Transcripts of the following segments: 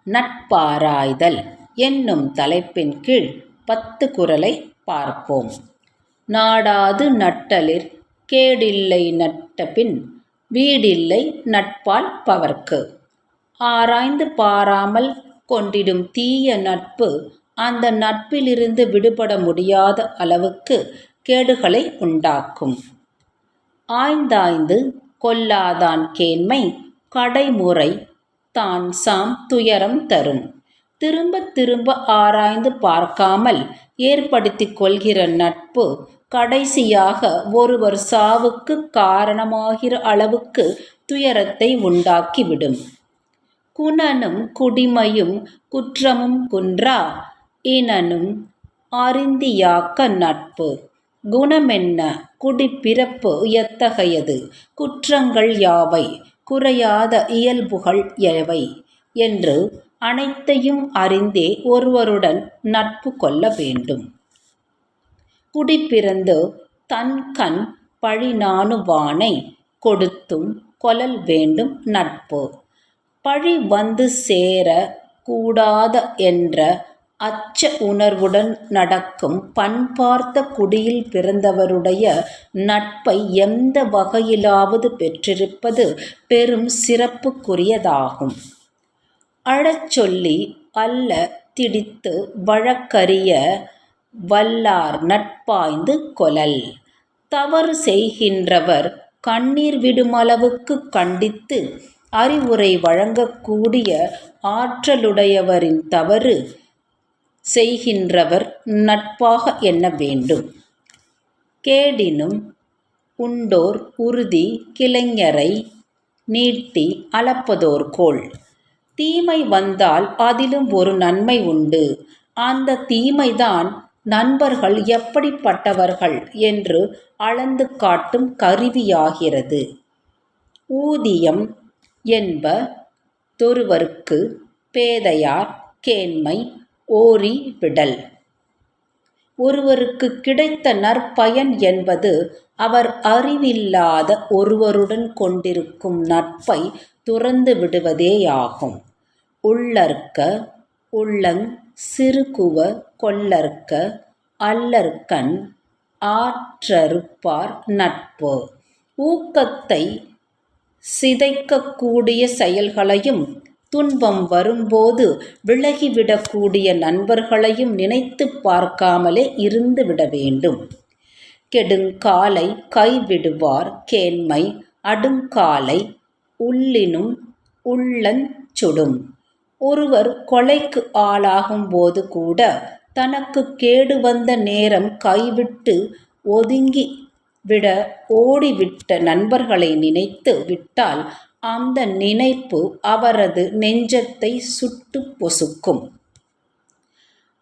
நட்பாராய்தல் என்னும் தலைப்பின் கீழ் 10 குறளை பார்ப்போம். நாடாது நட்டலிற் கேடில்லை நட்டபின் வீடில்லை நட்பால் பவர்க்கு. ஆராய்ந்து பாராமல் கொண்டிடும் தீய நட்பு அந்த நட்பிலிருந்து விடுபட முடியாத அளவுக்கு கேடுகளை உண்டாக்கும். ஆய்ந்தாய்ந்து கொள்ளாதான் கேண்மை கடைமுறை தான்சாம் துயரம் தரும். திரும்ப திரும்ப ஆராய்ந்து பார்க்காமல் ஏற்படுத்திக் கொள்கிற நட்பு கடைசியாக ஒருவர் சாவுக்கு காரணமாகிற அளவுக்கு துயரத்தை உண்டாக்கிவிடும். குணனும் குடிமையும் குற்றமும் குன்றா இனனும் அறிந்தியாக்க நட்பு. குணமென்ன குடிப்பிறப்பு எத்தகையது குற்றங்கள் யாவை குறையாத இயல்புகள் எவை என்று அனைத்தையும் அறிந்தே ஒருவருடன் நட்பு கொள்ள வேண்டும். குடிப்பிறந்து தன்கண் பழிநாணுவானை கொடுத்தும் கொளல் வேண்டும் நட்பு. பழி வந்து சேர கூடாத என்ற அச்ச உணர்வுடன் நடக்கும் பண்பார்த்த குடியில் பிறந்தவருடைய நட்பை எந்த வகையிலாவது பெற்றிருப்பது பெரும் சிறப்புக்குரியதாகும். அழச்சொல்லி அல்ல திடித்து வழக்கறிய வல்லார் நட்பாய்ந்து கொளல். தவறு செய்கின்றவர் கண்ணீர் விடுமளவுக்கு கண்டித்து அறிவுரை வழங்கக்கூடிய ஆற்றலுடையவரின் தவறு செய்கின்றவர் நட்பாக எண்ண வேண்டும். கேடினும் உண்டோர் உறுதி கிளைஞரை நீட்டி அளப்பதோர் கோல். தீமை வந்தால் அதிலும் ஒரு நன்மை உண்டு. அந்த தீமைதான் நண்பர்கள் எப்படிப்பட்டவர்கள் என்று அளந்து காட்டும் கருவியாகிறது. ஊதியம் என்ப தொருவர்க்கு பேதையார் கேண்மை ஓரி விடல். ஒருவருக்கு கிடைத்த நற்பயன் என்பது அவர் அறிவில்லாத ஒருவருடன் கொண்டிருக்கும் நட்பை துறந்து விடுவதேயாகும். உள்ளற்க உள்ளங் சிறுகுவ கொள்ளற்க அல்லற்கண் ஆற்றறுப்பார் நட்பு. ஊக்கத்தை சிதைக்கக்கூடிய செயல்களையும் துன்பம் வரும்போது விலகிவிடக்கூடிய நண்பர்களையும் நினைத்து பார்க்காமலே இருந்து விட வேண்டும். கெடுங்காலை கைவிடுவார் கேண்மை அடுங்காலை உள்ளினும் உள்ளஞ் சுடும். ஒருவர் கொலைக்கு ஆளாகும் போது கூட தனக்கு கேடு வந்த நேரம் கைவிட்டு ஒதுங்கி விட ஓடிவிட்ட நண்பர்களை நினைத்து விட்டால் அந்த நினைப்பு அவரது நெஞ்சத்தை சுட்டு பொசுக்கும்.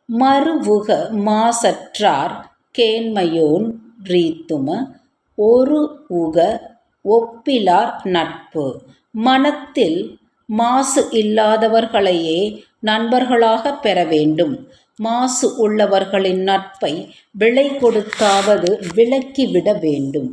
மறுவுக மாசற்றார் கேண்மையோன் ரீத்தும ஒருவுக ஒப்பிலார் நட்பு. மனத்தில் மாசு இல்லாதவர்களையே நண்பர்களாக பெற வேண்டும். மாசு உள்ளவர்களின் நட்பை விலை கொடுத்தாவது விலக்கிவிட வேண்டும்.